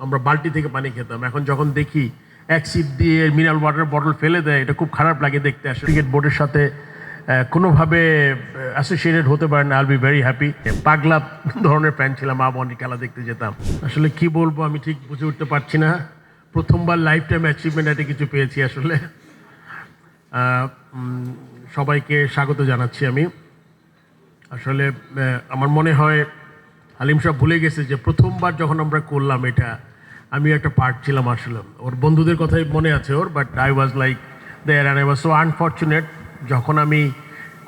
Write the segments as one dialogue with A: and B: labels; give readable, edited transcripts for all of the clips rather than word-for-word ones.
A: আমরা বালতি থেকে পানি খেতাম। এখন যখন দেখি এক সিপ দিয়ে মিনারেল ওয়াটার বটল ফেলে দেয়, এটা খুব খারাপ লাগে দেখতে। আসলে ক্রিকেট বোর্ডের সাথে কোনোভাবে অ্যাসোসিয়েটেড হতে পারে না। আইল বি ভেরি হ্যাপি। পাগলা ধরনের ফ্যান ছিলাম, আবাহনী খেলা দেখতে যেতাম। আসলে কি বলবো আমি ঠিক বুঝে উঠতে পারছি না। প্রথমবার লাইফ টাইম অ্যাচিভমেন্ট একটা কিছু পেয়েছি আসলে। সবাইকে স্বাগত জানাচ্ছি আমি। আসলে আমার মনে হয় হালিম সাহেব ভুলে গেছে যে প্রথমবার যখন আমরা করলাম এটা, আমি একটা পার্ট ছিলাম আসলে। ওর বন্ধুদের কথাই মনে আছে ওর, but I was like there and I was so unfortunate. যখন আমি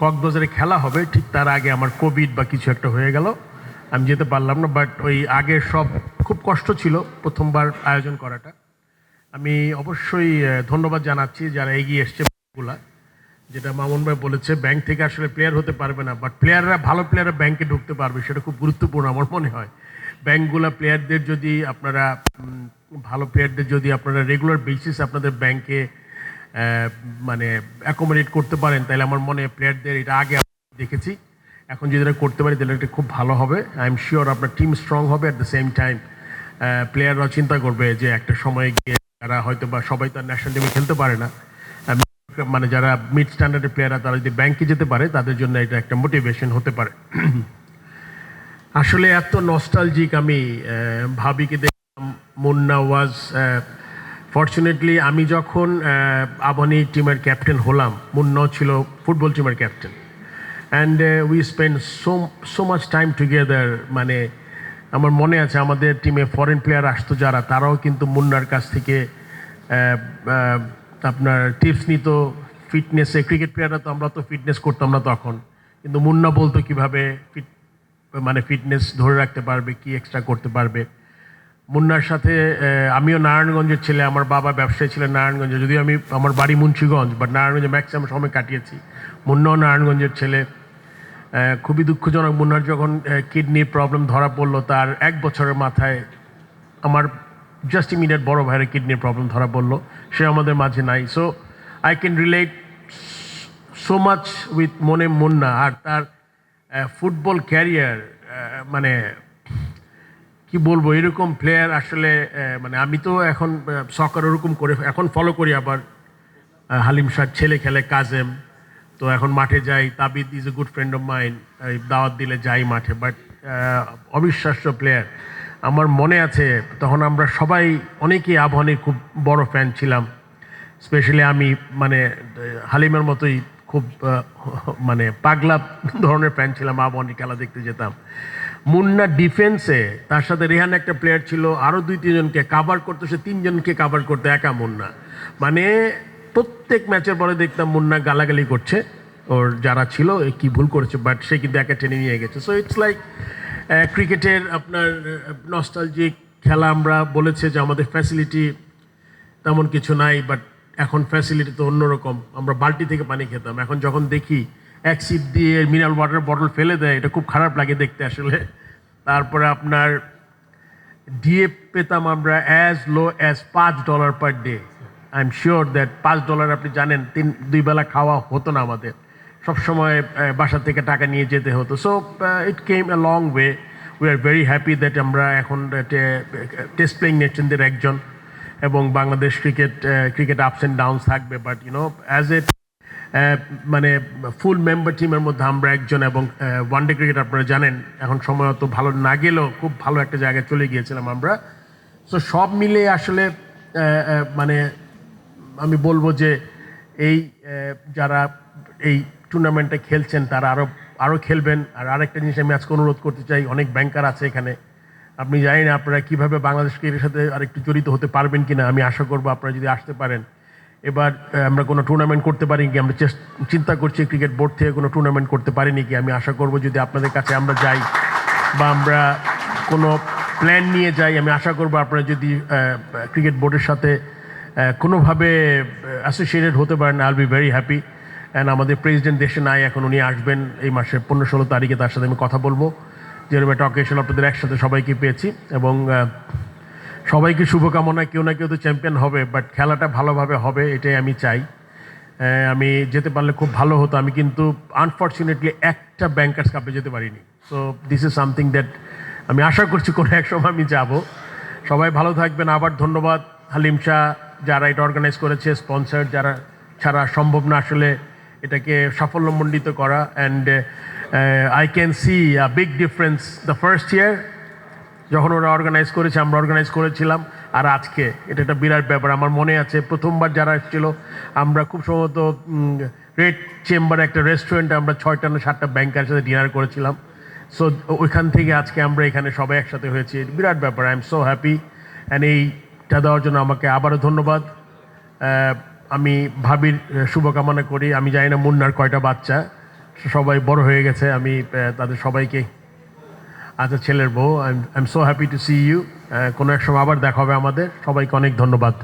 A: কক্সবাজারে খেলা হবে ঠিক তার আগে আমার কোভিড বা কিছু একটা হয়ে গেল, আমি যেতে পারলাম না। বাট ওই আগের সব খুব কষ্ট ছিল প্রথমবার আয়োজন করাটা। আমি অবশ্যই ধন্যবাদ জানাচ্ছি যারা এগিয়ে এসছে গুলা। যেটা মামুন ভাই বলেছে, ব্যাংক থেকে আসলে প্লেয়ার হতে পারবে না, বাট প্লেয়াররা ভালো প্লেয়াররা ব্যাংকে ঢুকতে পারবে, সেটা খুব গুরুত্বপূর্ণ আমার মনে হয়। ব্যাংকগুলা প্লেয়ারদের যদি আপনারা ভালো প্লেয়ারদের যদি আপনারা রেগুলার বেসিস আপনাদের ব্যাংকে মানে অ্যাকোমোডেট করতে পারেন, তাহলে আমার মনে হয় প্লেয়ারদের এটা আগে দেখেছি, এখন যদি এটা করতে পারি তাহলে এটা খুব ভালো হবে। আই এম শিওর আপনার টিম স্ট্রং হবে। অ্যাট দ্য সেম টাইম প্লেয়াররাও চিন্তা করবে যে একটা সময় গিয়ে যারা হয়তো বা সবাই তো ন্যাশনাল টিমে খেলতে পারে না, মানে যারা মিড স্ট্যান্ডার্ডের প্লেয়াররা তারা যদি ব্যাংকে যেতে পারে তাদের জন্য এটা একটা মোটিভেশন হতে পারে। আসলে এত নস্টালজিক আমি ভাবিকে দেখলাম। মুন্না ওয়াজ ফর্চুনেটলি আমি যখন আবাহনী টিমের ক্যাপ্টেন হলাম, মুন্নাও ছিল ফুটবল টিমের captain, and we spend so much time together. মানে আমার মনে আছে আমাদের টিমে ফরেন প্লেয়ার আসতো যারা, তারাও কিন্তু মুন্নার কাছ থেকে আপনার টিপস নিত ফিটনেসে। ক্রিকেট প্লেয়াররা তো আমরা তো ফিটনেস করতাম না তখন, কিন্তু মুন্না বলতো কীভাবে ফিটনেস ধরে রাখতে পারবে, কি এক্সট্রা করতে পারবে। মুন্নার সাথে আমিও নারায়ণগঞ্জের ছেলে, আমার বাবা ব্যবসায়ী ছিলেন নারায়ণগঞ্জে, যদিও আমি আমার বাড়ি মুন্সিগঞ্জ, বাট নারায়ণগঞ্জে ম্যাক্সিমাম সময় কাটিয়েছি। মুন্নাও নারায়ণগঞ্জের ছেলে। খুবই দুঃখজনক, মুন্নার যখন কিডনির প্রবলেম ধরা পড়লো তার 1 বছরের মাথায় আমার জাস্ট ইমিডিয়েট বড় ভাইয়ের কিডনির প্রবলেম ধরা পড়লো, সে আমাদের মাঝে নাই। So I can relate so much with Munna. আর তার ফুটবল ক্যারিয়ার, মানে কি বলবো, এরকম প্লেয়ার আসলে মানে আমি তো এখন সকার ওরকম করে এখন ফলো করি। আবার হালিম শাহ ছেলে খেলে কাজেম, তো এখন মাঠে যাই। Tabid is a good friend of mind, দাওয়াত দিলে যাই মাঠে। বাট অবিশ্বাস্য প্লেয়ার। আমার মনে আছে তখন আমরা সবাই অনেকেই আবাহনীর খুব বড় ফ্যান ছিলাম। স্পেশালি আমি, মানে হালিমের মতোই খুব মানে পাগলা ধরনের ফ্যান ছিলাম, আবাহনী খেলা দেখতে যেতাম। মুন্না ডিফেন্সে, তার সাথে রেহান একটা প্লেয়ার ছিল, আরও 2-3 জনকে কাভার করতো, সে 3 জনকে কাভার করতো একা মুন্না। মানে প্রত্যেক ম্যাচের পরে দেখতাম মুন্না গালাগালি করছে ওর যারা ছিল, কি ভুল করেছে, বাট সে কিন্তু একা টেনে নিয়ে গেছে। সো ইটস লাইক ক্রিকেটের আপনার নস্টালজিক খেলা। আমরা বলেছে যে আমাদের ফ্যাসিলিটি তেমন কিছু নাই, বাট এখন ফ্যাসিলিটি তো অন্যরকম। আমরা বালতি থেকে পানি খেতাম, এখন যখন দেখি এক সিপ দিয়ে মিনারেল ওয়াটার বটল ফেলে দেয়, এটা খুব খারাপ লাগে দেখতে আসলে। তারপরে আপনার ডিএ পেতাম আমরা as low as $5 per day. I am sure that $5 আপনি জানেন 2 বেলা খাওয়া হতো না আমাদের, সবসময় বাসা থেকে টাকা নিয়ে যেতে হতো। So it came a long way. We are very happy that আমরা এখন টেস্ট প্লেয়িং নেশনদের একজন, এবং Bangladesh cricket ups and downs থাকবে, বাট ইউনো অ্যাজ এ মানে ফুল মেম্বার টিমের মধ্যে আমরা একজন। এবং ওয়ানডে ক্রিকেট আপনারা জানেন এখন সময় অত ভালো না গেলেও খুব ভালো একটা জায়গায় চলে গিয়েছিলাম আমরা। সো সব মিলে আসলে মানে আমি বলবো যে এই যারা এই টুর্নামেন্টে খেলছেন তারা আরও খেলবেন। আর আরেকটা জিনিস আমি আজকে অনুরোধ করতে চাই, অনেক ব্যাংকার আছে এখানে, আপনি জানেন না আপনারা কীভাবে বাংলাদেশ ক্রিকেটের সাথে আরেকটু জড়িত হতে পারবেন কিনা। আমি আশা করবো আপনারা যদি আসতে পারেন। এবার আমরা কোনো টুর্নামেন্ট করতে পারি কি, আমরা চিন্তা করছি ক্রিকেট বোর্ড থেকে কোনো টুর্নামেন্ট করতে পারিনি কি। আমি আশা করবো যদি আপনাদের কাছে আমরা যাই বা আমরা কোনো প্ল্যান নিয়ে যাই, আমি আশা করবো আপনারা যদি ক্রিকেট বোর্ডের সাথে কোনোভাবে অ্যাসোসিয়েটেড হতে পারেন, আইল বি ভেরি হ্যাপি। অ্যান্ড আমাদের প্রেসিডেন্ট দেশে নাই এখন, উনি আসবেন এই মাসের 15-16 তারিখে, তার সাথে আমি কথা বলবো। যেরকম একটা অকেশন আপনাদের একসাথে সবাইকে পেয়েছি, এবং সবাইকে শুভকামনা। কেউ না কেউ তো চ্যাম্পিয়ন হবে, বাট খেলাটা ভালোভাবে হবে এটাই আমি চাই। আমি যেতে পারলে খুব ভালো হতো। আমি কিন্তু আনফর্চুনেটলি একটা ব্যাংকার্স কাপে যেতে পারিনি। So this is something that আমি আশা করছি কোনো এক সময় আমি যাব। সবাই ভালো থাকবেন। আবার ধন্যবাদ হালিম শাহ, যারা এটা অর্গানাইজ করেছে, স্পন্সর যারা, ছাড়া সম্ভব না আসলে এটাকে সাফল্যমণ্ডিত করা। And I can see a big difference the first year যখন ওরা অর্গানাইজ করেছে, আমরা অর্গানাইজ করেছিলাম, আর আজকে এটা একটা বিরাট ব্যাপার। আমার মনে আছে প্রথমবার যারা এসেছিল, আমরা খুব সম্ভবত রেড চেম্বার একটা রেস্টুরেন্টে আমরা 6টা না 7টা ব্যাংকার সাথে ডিনার করেছিলাম। সো ওইখান থেকে আজকে আমরা এখানে সবাই একসাথে হয়েছি, বিরাট ব্যাপার। I am so happy. And এইটা দেওয়ার জন্য আমাকে আবারও ধন্যবাদ। আমি ভাবির শুভকামনা করি। আমি জানি না মুন্নার কয়টা বাচ্চা, সবাই বড় হয়ে গেছে। আমি তাদের সবাইকে, আচ্ছা ছেলের বউ, I am so happy to see you. কোনো এক সময় আবার দেখা হবে আমাদের। সবাইকে অনেক ধন্যবাদ।